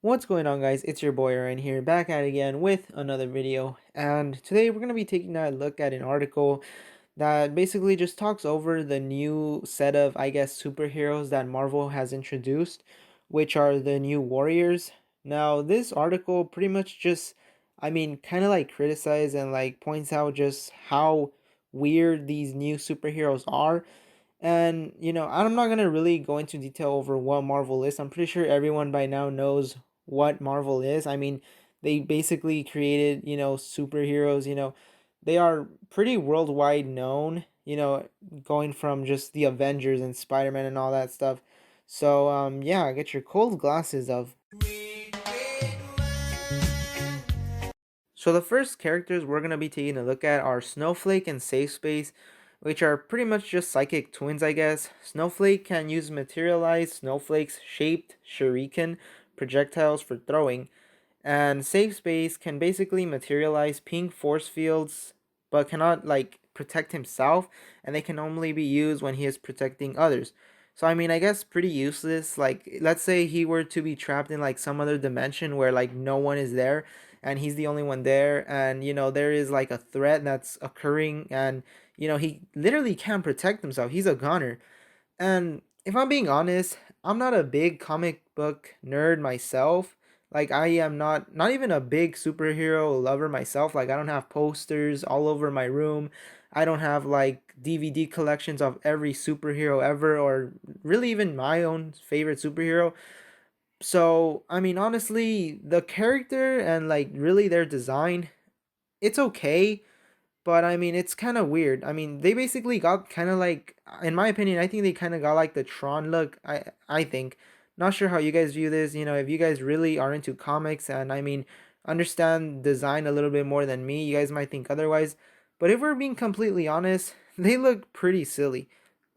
What's going on, guys? It's your boy Ryan here, back at it again with another video. And today we're going to be taking a look at an article that basically just talks over the new set of, I guess, superheroes that Marvel has introduced, which are the new Warriors. Now, this article pretty much just, kind of like criticizes and like points out just how weird these new superheroes are. And, I'm not going to really go into detail over what Marvel is. I'm pretty sure everyone by now knows what Marvel is. They basically created, superheroes, they are pretty worldwide known, going from just the Avengers and Spider-Man and all that stuff. So, yeah, get your cold glasses of. So the first characters we're going to be taking a look at are Snowflake and SafeSpace, which are pretty much just psychic twins, I guess. Snowflake can use materialized snowflakes shaped shuriken projectiles for throwing, and SafeSpace can basically materialize pink force fields but cannot like protect himself, and they can only be used when he is protecting others. So I guess pretty useless. Like, let's say he were to be trapped in like some other dimension where like no one is there and he's the only one there, and there is like a threat that's occurring, and he literally can't protect himself. He's a goner. And if I'm being honest, I'm not a big comic book nerd myself. Like, I am not even a big superhero lover myself. Like, I don't have posters all over my room. I don't have like DVD collections of every superhero ever, or really even my own favorite superhero. So, honestly, the character and like really their design, it's okay, but it's kind of weird. They basically got kind of like, in my opinion, I think they kind of got like the Tron look. I think. Not sure how you guys view this. If you guys really are into comics and understand design a little bit more than me, you guys might think otherwise. But if we're being completely honest, they look pretty silly.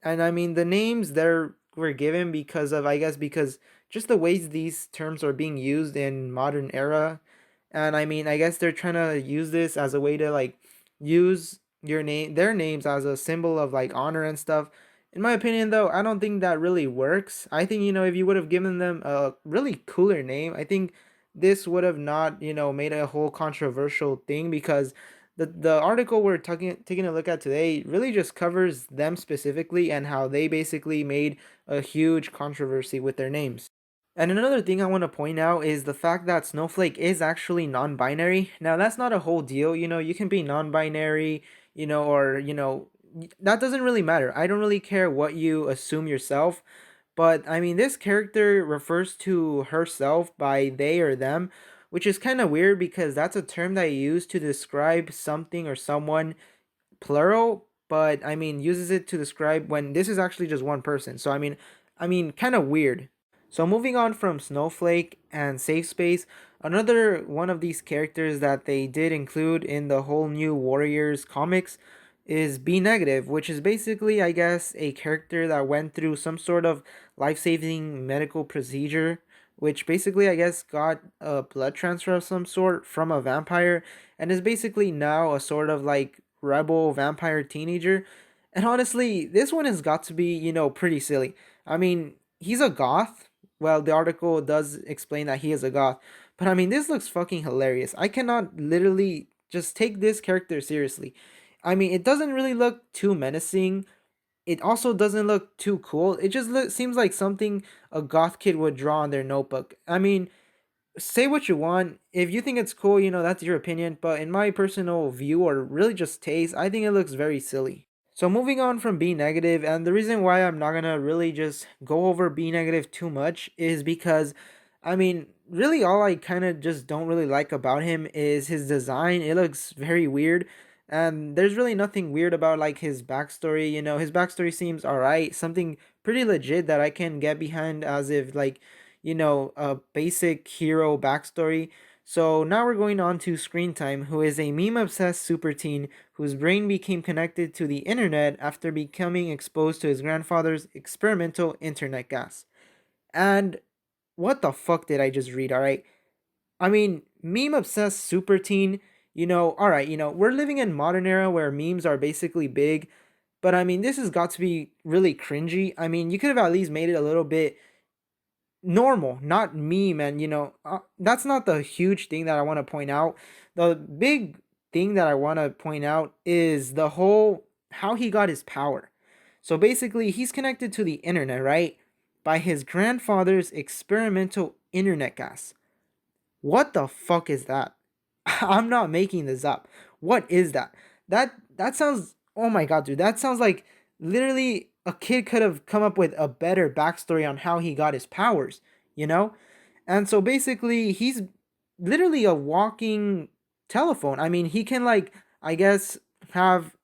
And the names there were given because of, I guess, because just the ways these terms are being used in modern era. And I guess they're trying to use this as a way to like use their names as a symbol of like honor and stuff. In my opinion, though, I don't think that really works. I think, if you would have given them a really cooler name, I think this would have not, made a whole controversial thing, because the article we're taking a look at today really just covers them specifically and how they basically made a huge controversy with their names. And another thing I want to point out is the fact that Snowflake is actually non-binary. Now, that's not a whole deal. You can be non-binary, or, that doesn't really matter. I don't really care what you assume yourself. But this character refers to herself by they or them, which is kind of weird because that's a term that you use to describe something or someone, plural, but uses it to describe when this is actually just one person. So kind of weird. So moving on from Snowflake and SafeSpace, another one of these characters that they did include in the whole new Warriors comics is B Negative, which is basically, I guess, a character that went through some sort of life-saving medical procedure, which basically, I guess, got a blood transfer of some sort from a vampire, and is basically now a sort of like rebel vampire teenager. And honestly, this one has got to be, pretty silly. He's a goth. Well, the article does explain that he is a goth, but this looks fucking hilarious. I cannot literally just take this character seriously. It doesn't really look too menacing. It also doesn't look too cool. It just seems like something a goth kid would draw on their notebook. Say what you want. If you think it's cool, that's your opinion. But in my personal view, or really just taste, I think it looks very silly. So moving on from B negative, and the reason why I'm not gonna really just go over B negative too much is because, really all I kind of just don't really like about him is his design. It looks very weird, and there's really nothing weird about like his backstory. His backstory seems alright, something pretty legit that I can get behind, as if like, a basic hero backstory. So now we're going on to Screen Time, who is a meme-obsessed super teen whose brain became connected to the internet after becoming exposed to his grandfather's experimental internet gas. And what the fuck did I just read, alright? Meme-obsessed super teen, alright, we're living in modern era where memes are basically big, but this has got to be really cringy. You could have at least made it a little bit normal, not meme. And that's not the huge thing that I want to point out. The big thing that I want to point out is the whole how he got his power. So basically, he's connected to the internet, right? By his grandfather's experimental internet gas. What the fuck is that? I'm not making this up. What is that? That sounds, oh my god, dude. That sounds like literally a kid could have come up with a better backstory on how he got his powers, you know? And so basically he's literally a walking telephone. I mean, he can like, I guess, have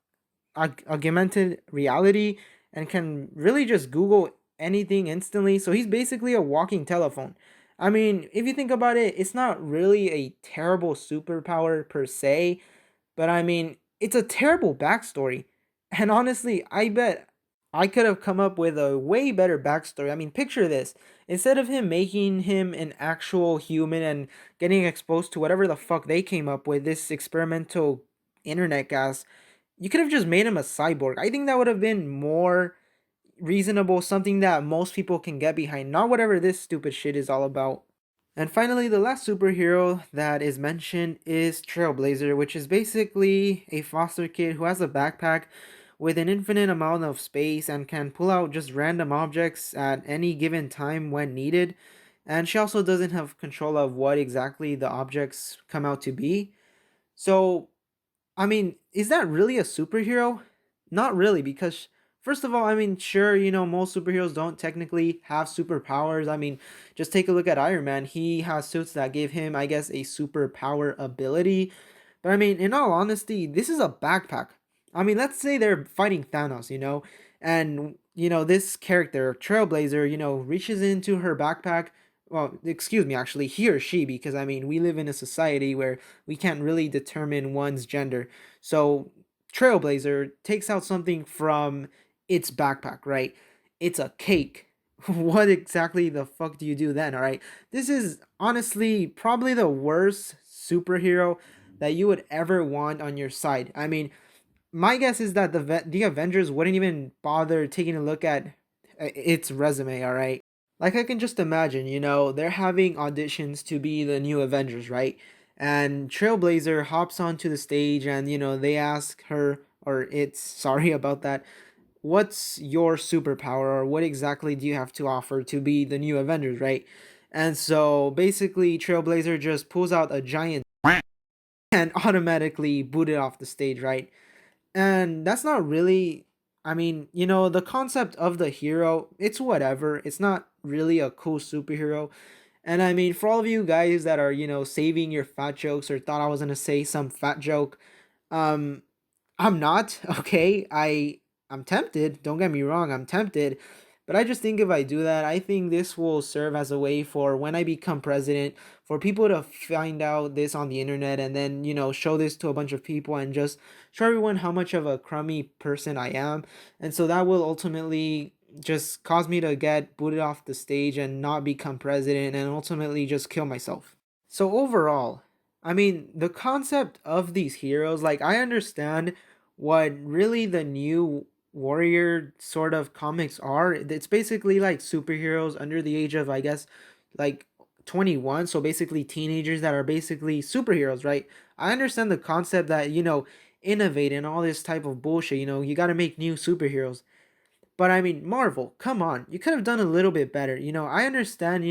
augmented reality and can really just Google anything instantly. So he's basically a walking telephone. I mean, if you think about it, it's not really a terrible superpower per se, but I mean, it's a terrible backstory. And honestly, I bet I could have come up with a way better backstory. I mean, picture this. Instead of him making him an actual human and getting exposed to whatever the fuck they came up with, this experimental internet gas, you could have just made him a cyborg. I think that would have been more reasonable, something that most people can get behind, not whatever this stupid shit is all about. And finally, the last superhero that is mentioned is Trailblazer, which is basically a foster kid who has a backpack with an infinite amount of space and can pull out just random objects at any given time when needed. And she also doesn't have control of what exactly the objects come out to be. So I mean, is that really a superhero? Not really, because first of all, I mean, sure, most superheroes don't technically have superpowers. I mean, just take a look at Iron Man. He has suits that give him, I guess, a superpower ability. But I mean, in all honesty, this is a backpack. I mean, let's say they're fighting Thanos, and this character, Trailblazer, reaches into her backpack. Well, excuse me, actually, he or she, because I mean, we live in a society where we can't really determine one's gender. So, Trailblazer takes out something from its backpack, right? It's a cake. What exactly the fuck do you do then, all right? This is honestly probably the worst superhero that you would ever want on your side. I mean, my guess is that the Avengers wouldn't even bother taking a look at its resume, all right? Like I can just imagine, they're having auditions to be the new Avengers, right? And Trailblazer hops onto the stage and, they ask her, or it's, sorry about that, what's your superpower or what exactly do you have to offer to be the new Avengers, right? And so basically Trailblazer just pulls out a giant and automatically booted off the stage, right? And that's not really, I mean, the concept of the hero, it's whatever. It's not really a cool superhero. And I mean, for all of you guys that are, saving your fat jokes or thought I was going to say some fat joke, um I'm not, okay? I'm tempted. Don't get me wrong, I'm tempted. But I just think if I do that, I think this will serve as a way for when I become president, for people to find out this on the internet and then, show this to a bunch of people and just show everyone how much of a crummy person I am. And so that will ultimately just cause me to get booted off the stage and not become president and ultimately just kill myself. So overall, I mean, the concept of these heroes, like I understand what really the new warrior sort of comics are. It's basically like superheroes under the age of, I guess, like 21, so basically teenagers that are basically superheroes, right? I understand the concept that, innovate and all this type of bullshit, you got to make new superheroes. But I mean, Marvel, come on. You could have done a little bit better. I understand,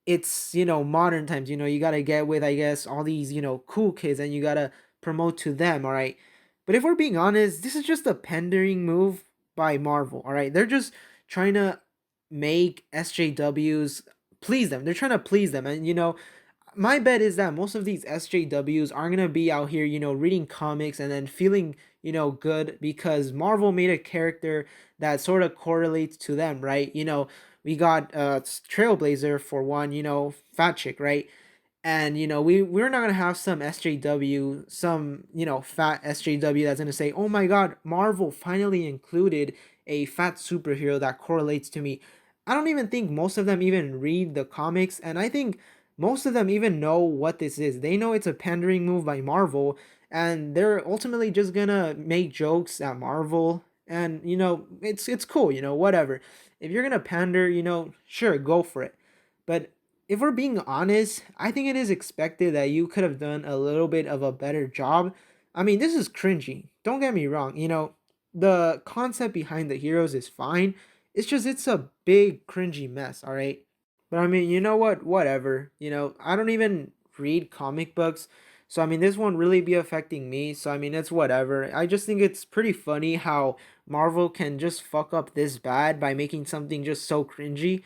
it's modern times, you got to get with, I guess, all these cool kids and you got to promote to them, all right? But if we're being honest, this is just a pandering move by Marvel, all right? They're just trying to make SJWs please them. They're trying to please them. And my bet is that most of these SJWs aren't going to be out here, reading comics and then feeling, good because Marvel made a character that sort of correlates to them, right? We got Trailblazer for one, fat chick, right? And we're not gonna have some SJW, some fat SJW that's gonna say, "Oh my God, Marvel finally included a fat superhero that correlates to me." I don't even think most of them even read the comics, and I think most of them even know what this is. They know it's a pandering move by Marvel, and they're ultimately just gonna make jokes at Marvel, and it's cool, whatever. If you're gonna pander, sure, go for it. But if we're being honest, I think it is expected that you could have done a little bit of a better job. I mean, this is cringy. Don't get me wrong. The concept behind the heroes is fine. It's a big cringy mess, all right? But I mean, you know what? Whatever. I don't even read comic books. So I mean, this won't really be affecting me. So I mean, it's whatever. I just think it's pretty funny how Marvel can just fuck up this bad by making something just so cringy.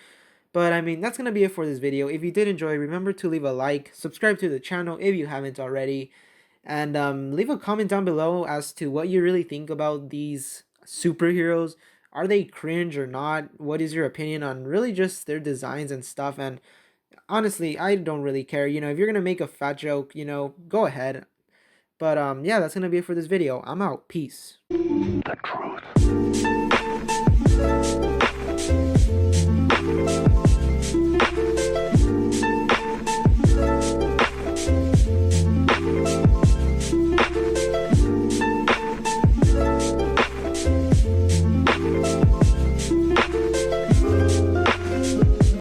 But I mean, that's going to be it for this video. If you did enjoy, remember to leave a like, subscribe to the channel if you haven't already, and leave a comment down below as to what you really think about these superheroes. Are they cringe or not? What is your opinion on really just their designs and stuff? And honestly, I don't really care. If you're going to make a fat joke, go ahead. But yeah, that's going to be it for this video. I'm out. Peace. The truth.